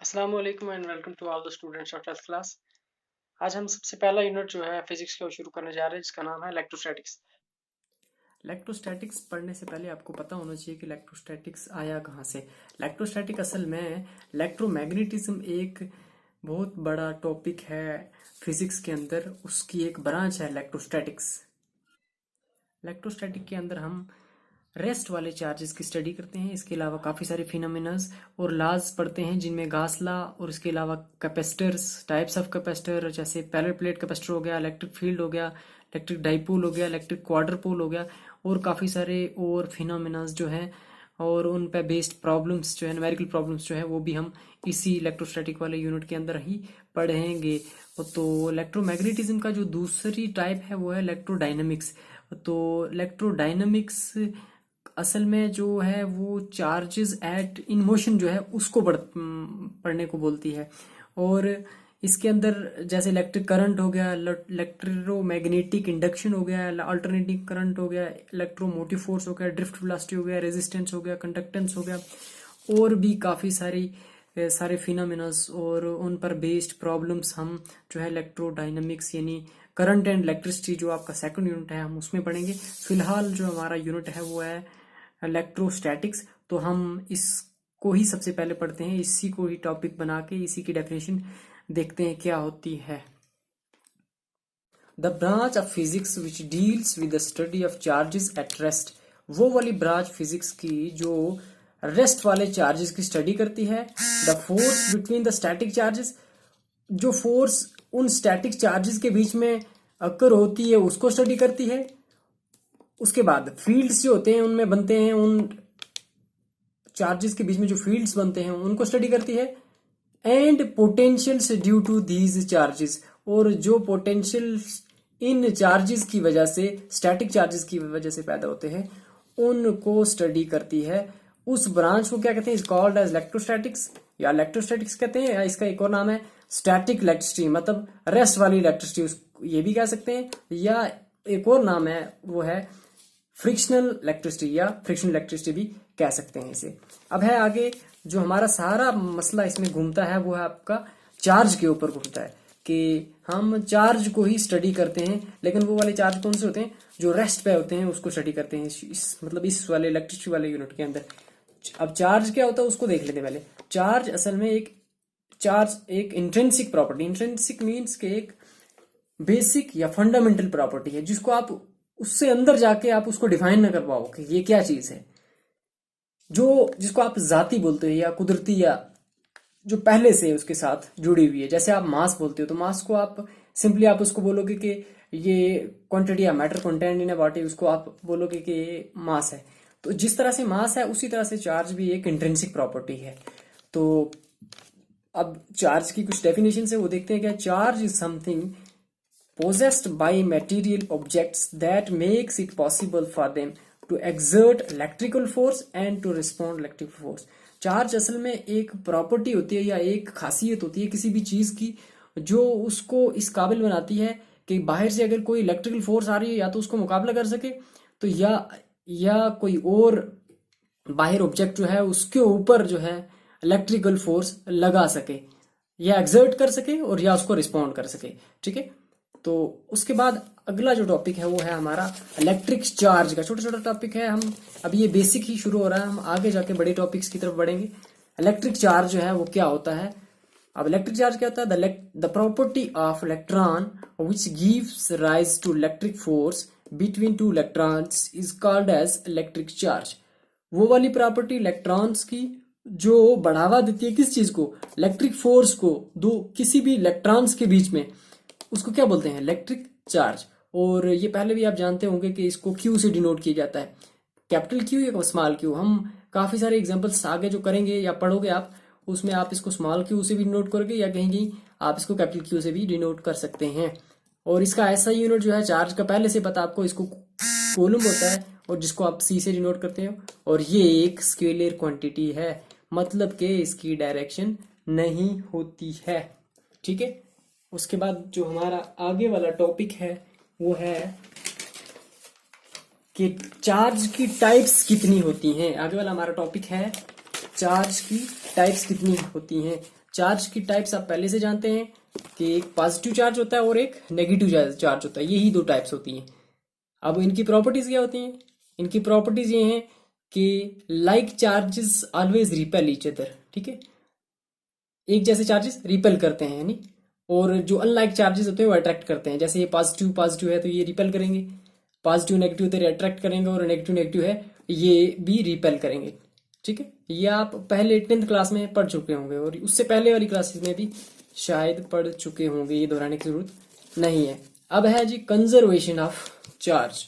अस्सलाम वालेकुम and welcome to all the students of 12th class. आज हम सबसे पहला यूनिट जो है फिजिक्स का वो शुरू करने जा रहे हैं जिसका नाम है इलेक्ट्रोस्टैटिक्स। इलेक्ट्रोस्टैटिक्स पढ़ने से पहले आपको पता होना चाहिए कि इलेक्ट्रोस्टैटिक्स आया कहाँ से। इलेक्ट्रोस्टैटिक असल में इलेक्ट्रोमैग्नेटिज्म एक बहुत बड़ा टॉपिक है फिजिक्स के अंदर, उसकी एक ब्रांच है इलेक्ट्रोस्टैटिक्स। इलेक्ट्रोस्टैटिक के अंदर हम रेस्ट वाले चार्जेस की स्टडी करते हैं। इसके अलावा काफ़ी सारे फिनोमिनल्स और लॉज पढ़ते हैं जिनमें गास लॉ और इसके अलावा कैपेसिटर्स, टाइप्स ऑफ कैपेसिटर जैसे पैरेलल प्लेट कैपेसिटर हो गया, इलेक्ट्रिक फील्ड हो गया, इलेक्ट्रिक डाइपोल हो गया, इलेक्ट्रिक क्वाड्रपोल हो गया और काफ़ी सारे और फिनोमिनल्स जो हैं और उन पे बेस्ड प्रॉब्लम्स जो है, न्यूमेरिकल प्रॉब्लम्स जो है वो भी हम इसी इलेक्ट्रोस्टैटिक वाले यूनिट के अंदर ही पढ़ेंगे। तो इलेक्ट्रोमैग्नेटिज्म का जो दूसरी टाइप है वो है इलेक्ट्रोडायनेमिक्स। तो इलेक्ट्रोडायनेमिक्स असल में जो है वो चार्जेस एट इन मोशन जो है उसको पढ़ने को बोलती है। और इसके अंदर जैसे इलेक्ट्रिक करंट हो गया, इलेक्ट्रोमैग्नेटिक इंडक्शन हो गया, अल्टरनेटिंग करंट हो गया, इलेक्ट्रोमोटिव फोर्स हो गया, ड्रिफ्ट वेलोसिटी हो गया, रेजिस्टेंस हो गया, कंडक्टेंस हो गया और भी काफ़ी सारे फिनोमिनस और उन पर बेस्ड प्रॉब्लम्स हम जो है इलेक्ट्रोडायनेमिक्स यानी करंट एंड इलेक्ट्रिसिटी जो आपका सेकंड यूनिट है हम उसमें पढ़ेंगे। फिलहाल जो हमारा यूनिट है वो है इलेक्ट्रोस्टैटिक्स। तो हम इसको ही सबसे पहले पढ़ते हैं, इसी को ही टॉपिक बना के इसी की डेफिनेशन देखते हैं क्या होती है। The branch of physics which deals with the study of charges at rest, वो वाली ब्रांच फिजिक्स की जो रेस्ट वाले चार्जेस की स्टडी करती है। The force between the static charges, जो फोर्स उन स्टैटिक चार्जेस के बीच में अकर होती है उसको स्टडी करती है। उसके बाद फील्ड्स जो होते हैं उनमें बनते हैं, उन चार्जेस के बीच में जो फील्ड्स बनते हैं उनको स्टडी करती है। And potentials due to these charges, और जो पोटेंशियल इन चार्जेस की वजह से, स्टैटिक चार्जेस की वजह से पैदा होते हैं उनको स्टडी करती है। उस ब्रांच को क्या कहते हैं, इज कॉल्ड एज इलेक्ट्रोस्टैटिक्स या इलेक्ट्रोस्टैटिक्स कहते हैं, या इसका एक और नाम है स्टैटिक इलेक्ट्रिसिटी, मतलब रेस्ट वाली इलेक्ट्रिसिटी ये भी कह सकते हैं, या एक और नाम है वो है फ्रिक्शनल इलेक्ट्रिसिटी या फ्रिक्शनल इलेक्ट्रिसिटी भी कह सकते हैं इसे। अब है आगे जो हमारा सारा मसला इसमें घूमता है वो है आपका चार्ज के ऊपर घूमता है कि हम चार्ज को ही स्टडी करते हैं, लेकिन वो वाले चार्ज कौन से होते हैं जो रेस्ट पे होते हैं उसको स्टडी करते हैं मतलब इस वाले इलेक्ट्रिसिटी वाले यूनिट के अंदर। अब चार्ज क्या होता है उसको देख लेते हैं पहले। चार्ज असल में एक इंट्रिंसिक प्रॉपर्टी, इंट्रिंसिक मीन्स के एक बेसिक या फंडामेंटल प्रॉपर्टी है जिसको आप उससे अंदर जाके आप उसको डिफाइन ना कर पाओ कि ये क्या चीज है, जो जिसको आप जाती बोलते हो या कुदरती या जो पहले से उसके साथ जुड़ी हुई है। जैसे आप मास बोलते हो तो मास को आप सिंपली आप उसको बोलोगे कि ये क्वांटिटी या matter content in a body, उसको आप बोलोगे कि ये मास है। तो जिस तरह से मास है उसी तरह से चार्ज भी एक इंट्रिंसिक प्रॉपर्टी है। तो अब चार्ज की कुछ डेफिनेशन है वो देखते हैं। क्या charge is something possessed by material objects that makes it possible for them to exert electrical force and to respond electrical force। Charge असल में एक प्रॉपर्टी होती है या एक खासियत होती है किसी भी चीज की जो उसको इस काबिल बनाती है कि बाहर से अगर कोई इलेक्ट्रिकल फोर्स आ रही है या तो उसको मुकाबला कर सके, तो या कोई और बाहर ऑब्जेक्ट जो है उसके ऊपर जो है इलेक्ट्रिकल फोर्स लगा सके या एक्सर्ट कर सके और या उसको रिस्पॉन्ड कर सके। ठीक है, तो उसके बाद अगला जो टॉपिक है वो है हमारा इलेक्ट्रिक चार्ज का। छोटा छोटा टॉपिक है, हम अभी ये बेसिक ही शुरू हो रहा है, हम आगे जाके बड़े टॉपिक्स की तरफ बढ़ेंगे। इलेक्ट्रिक चार्ज जो है वो क्या होता है। अब इलेक्ट्रिक चार्ज क्या होता है, the property of electron which gives rise to electric force between two electrons is called as electric charge. वो वाली प्रॉपर्टी इलेक्ट्रॉन्स की जो बढ़ावा देती है किस चीज को, इलेक्ट्रिक फोर्स को, दो किसी भी इलेक्ट्रॉन्स के बीच में, उसको क्या बोलते हैं, इलेक्ट्रिक चार्ज। और ये पहले भी आप जानते होंगे कि इसको क्यू से डिनोट किया जाता है, कैपिटल क्यू या स्मॉल क्यू। हम काफी सारे एग्जांपल्स आगे जो करेंगे या पढ़ोगे आप उसमें आप इसको स्मॉल क्यू से भी डिनोट करोगे या कहीं आप इसको कैपिटल क्यू से भी डिनोट कर सकते हैं। और इसका ऐसा यूनिट जो है चार्ज का पहले से पता आपको, इसको कूलम होता है और जिसको आप सी से डिनोट करते हो, और ये एक स्केलर क्वांटिटी है, मतलब कि इसकी डायरेक्शन नहीं होती है। ठीक है, उसके बाद जो हमारा आगे वाला टॉपिक है वो है कि चार्ज की टाइप्स कितनी होती हैं। आगे वाला हमारा टॉपिक है चार्ज की टाइप्स कितनी होती हैं। चार्ज की टाइप्स आप पहले से जानते हैं कि एक पॉजिटिव चार्ज होता है और एक नेगेटिव चार्ज होता है, यही दो टाइप्स होती हैं। अब इनकी प्रॉपर्टीज क्या होती हैं? इनकी प्रॉपर्टीज ये हैं कि like charges always repel each other, ठीक है, एक जैसे चार्जेस रिपेल करते हैं यानी, और जो अनलाइक चार्जेस होते हैं वो अट्रैक्ट करते हैं। जैसे ये पॉजिटिव पॉजिटिव है तो ये रिपेल करेंगे, पॉजिटिव नेगेटिव तो ये अट्रैक्ट करेंगे, और नेगेटिव नेगेटिव है ये भी रिपेल करेंगे, ठीक है। ये आप पहले 10th क्लास में पढ़ चुके होंगे और उससे पहले वाली क्लासेस में भी शायद पढ़ चुके होंगे, ये दोहराने की जरूरत नहीं है। अब है जी कंजर्वेशन ऑफ चार्ज।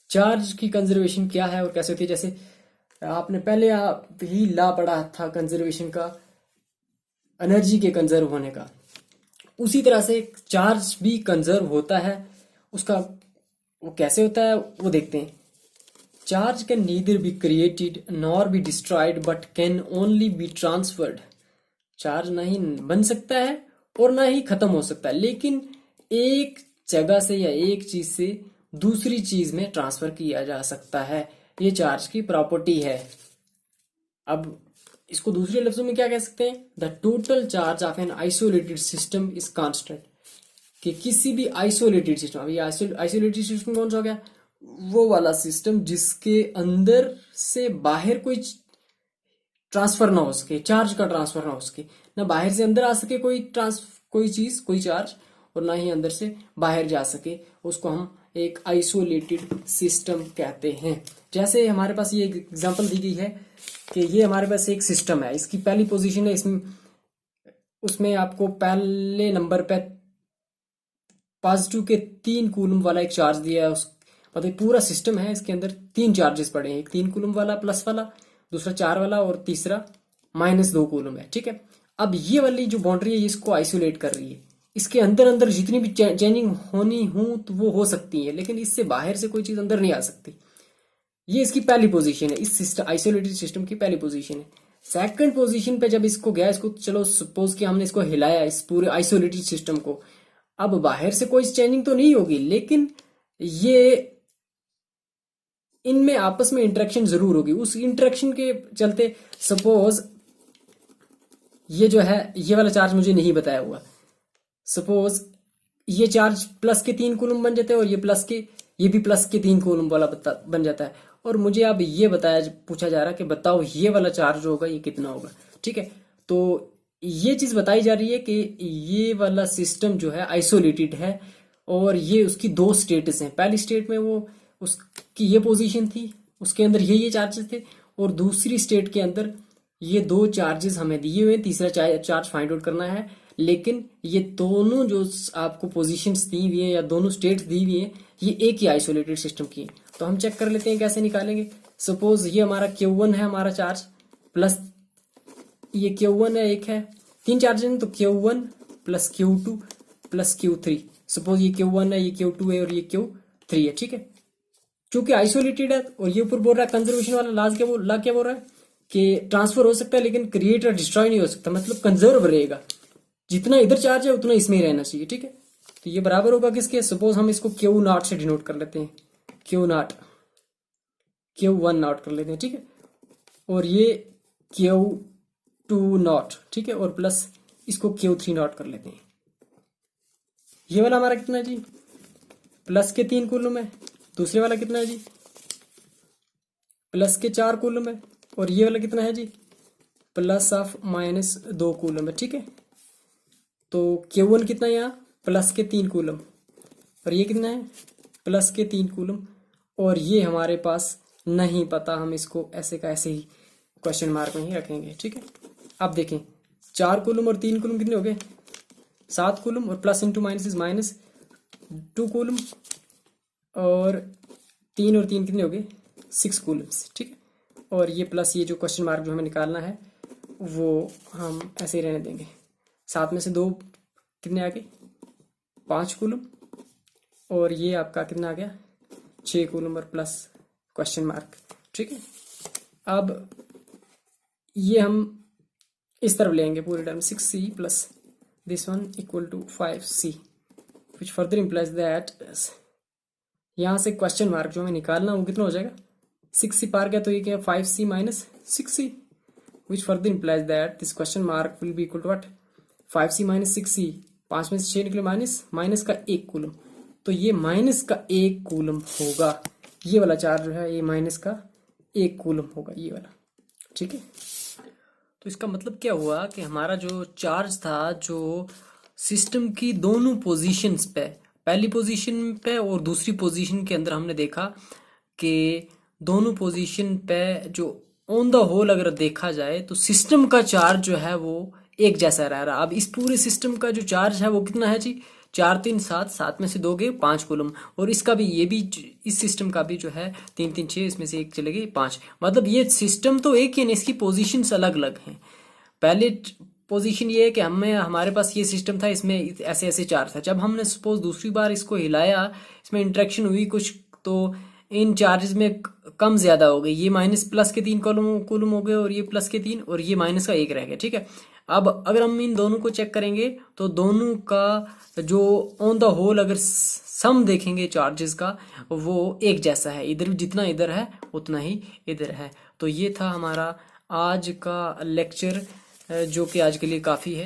चार्ज की कंजर्वेशन क्या है और कैसे होती है? जैसे आपने पहले आप ही लॉ पढ़ा था कंजर्वेशन का, एनर्जी के कंजर्व होने का, उसी तरह से चार्ज भी कंजर्व होता है। उसका वो कैसे होता है वो देखते हैं। Charge can neither be created nor be destroyed but can only be transferred. Charge ना ही बन सकता है और ना ही खत्म हो सकता है, लेकिन एक जगह से या एक चीज से दूसरी चीज में ट्रांसफर किया जा सकता है। ये चार्ज की प्रॉपर्टी है। अब इसको दूसरे लफ्जों में क्या कह सकते हैं? The total charge of an isolated system is constant. कि किसी भी आइसोलेटेड सिस्टम, अभी आइसोलेटेड सिस्टम कौन सा हो गया? वो वाला सिस्टम जिसके अंदर से बाहर कोई ट्रांसफर ना हो सके, चार्ज का ट्रांसफर ना हो सके, ना बाहर से अंदर आ सके कोई चीज कोई चार्ज, और ना ही अंदर से बाहर जा सके, उसको हम एक आइसोलेटेड सिस्टम कहते हैं। जैसे हमारे पास ये एक एग्जांपल दी गई है कि ये हमारे पास एक सिस्टम है, इसकी पहली पोजीशन है, इसमें उसमें आपको पहले नंबर पे पॉजिटिव के 3 कूलम वाला एक चार्ज दिया है। उस मतलब पूरा सिस्टम है, इसके अंदर 3 चार्जेस पड़े हैं, एक 3 कूलम वाला प्लस वाला, दूसरा 4 वाला, और तीसरा -2 कूलम है, ठीक है। अब ये वाली जो बाउंड्री है इसको आइसोलेट कर रही है। इसके अंदर अंदर जितनी भी चेंजिंग होनी हो तो वो हो सकती है, लेकिन इससे बाहर से कोई चीज अंदर नहीं आ सकती। ये इसकी पहली पोजीशन है, इस सिस्टम आइसोलेटेड सिस्टम की पहली पोजीशन है। सेकंड पोजीशन पे जब इसको गया, इसको चलो सपोज कि हमने इसको हिलाया, इस पूरे आइसोलेटेड सिस्टम को, अब बाहर से कोई चेंजिंग तो नहीं होगी, लेकिन ये इनमें आपस में इंटरेक्शन जरूर होगी। उस इंटरेक्शन के चलते सपोज ये जो है ये वाला चार्ज मुझे नहीं बताया हुआ, सपोज ये चार्ज प्लस के 3 कूलम बन जाते हैं और ये भी प्लस के 3 कूलम वाला बन जाता है, और मुझे अब ये पूछा जा रहा है कि बताओ ये वाला चार्ज जो होगा ये कितना होगा, ठीक है। तो ये चीज बताई जा रही है कि ये वाला सिस्टम जो है आइसोलेटेड है, और ये उसकी 2 स्टेट्स हैं। पहली स्टेट में वो उसकी ये पोजीशन थी, उसके अंदर ये चार्जेस थे, और दूसरी स्टेट के अंदर ये 2 चार्जेस हमें दिए हुए, तीसरा चार्ज फाइंड आउट करना है। लेकिन ये दोनों जो आपको पोजीशंस दी हुई है या दोनों स्टेट्स दी हुई है, ये एक ही आइसोलेटेड सिस्टम की है। तो हम चेक कर लेते हैं कैसे निकालेंगे। सपोज ये हमारा Q1 है, हमारा चार्ज, प्लस ये Q1 है, एक है, 3 चार्जेस हैं, तो Q1 plus Q2 plus Q3। Suppose ये Q1 है, ये Q2 है और ये Q3 है, ठीक है। क्योंकि आइसोलेटेड है, और ये ऊपर बोल रहा है कंजर्वेशन वाला लॉ क्या बोल रहा है कि ट्रांसफर हो सकता है लेकिन क्रिएट और डिस्ट्रॉय नहीं हो सकता, मतलब कंजर्व रहेगा। जितना इधर चार्ज है उतना इसमें ही रहना चाहिए, ठीक है। तो ये बराबर होगा किसके? सपोज हम इसको Q0 से डिनोट कर लेते हैं, Q1 कर लेते हैं, ठीक है। और ये Q2, ठीक है, और प्लस इसको Q3 कर लेते हैं। ये वाला हमारा कितना है जी? प्लस के 3 कूलम है। दूसरे वाला कितना है जी? प्लस के 4 कूलम है। और ये वाला कितना है जी? प्लस ऑफ -2 कूलम है, ठीक है। तो Q1 कितना है यहाँ? प्लस के 3 कूलम, और ये कितना है? प्लस के 3 कूलम, और ये हमारे पास नहीं पता, हम इसको ऐसे का ऐसे ही क्वेश्चन मार्क में ही रखेंगे, ठीक है। अब देखें 4 कूलम और 3 कूलम कितने हो गए? 7 कूलम, और plus into minus is -2 coulomb, और 3 और 3 कितने हो गए? 6 कूलम्स, ठीक है। और ये प्लस ये जो क्वेश्चन मार्क जो हमें निकालना है वो हम ऐसे ही रहने देंगे। 7 में से 2 कितने आ गए? 5 कूलम, और ये आपका कितना आ गया? 6 कूलम और प्लस क्वेश्चन मार्क, ठीक है। अब ये हम इस तरफ लेंगे पूरे term 6C plus this one equal to 5C, which further implies that यहाँ से क्वेश्चन मार्क जो हमें निकालना वो कितना हो जाएगा? 6C पार गया तो ये क्या? 5C minus 6C। Which further implies that this question mark will be equal to what 5c minus 6c, 5 में से 6 निकले माइनस, माइनस का 1 कूलम, तो ये माइनस का 1 कूलम होगा। ये वाला चार्ज जो है ये माइनस का 1 कूलम होगा, ये वाला। ठीक है, तो इसका मतलब क्या हुआ कि हमारा जो चार्ज था जो सिस्टम की दोनों पोजीशंस पे, पहली पोजीशन पे और दूसरी पोजीशन के अंदर हमने देखा कि दोनों पोजीशन पे जो ऑन द होल अगर देखा जाए तो सिस्टम का चार्ज जो है वो एक जैसा रह रहा। अब इस पूरे सिस्टम का जो चार्ज है वो कितना है जी, 4 3 7, 7 में से 2 गए 5 कूलम, और इसका भी, ये भी, इस सिस्टम का भी जो है 3 3 6, इसमें से 1 चले गए 5। मतलब ये सिस्टम तो एक ही है, इसकी पोजीशंस अलग अलग हैं। पहले पोजीशन ये है कि हमारे पास ये सिस्टम था, इसमें ऐसे ऐसे चार्ज था। जब हमने सपोज दूसरी बार इसको हिलाया, इसमें इंटरेक्शन हुई कुछ, तो इन चार्जेस में कम ज्यादा हो गई। ये माइनस प्लस के 3 कूलम हो गए और ये प्लस के 3, और ये माइनस का 1 रह गया। ठीक है, अब अगर हम इन दोनों को चेक करेंगे तो दोनों का जो ऑन द होल अगर सम देखेंगे चार्जेस का, वो एक जैसा है। इधर जितना इधर है उतना ही इधर है। तो ये था हमारा आज का लेक्चर, जो कि आज के लिए काफ़ी है।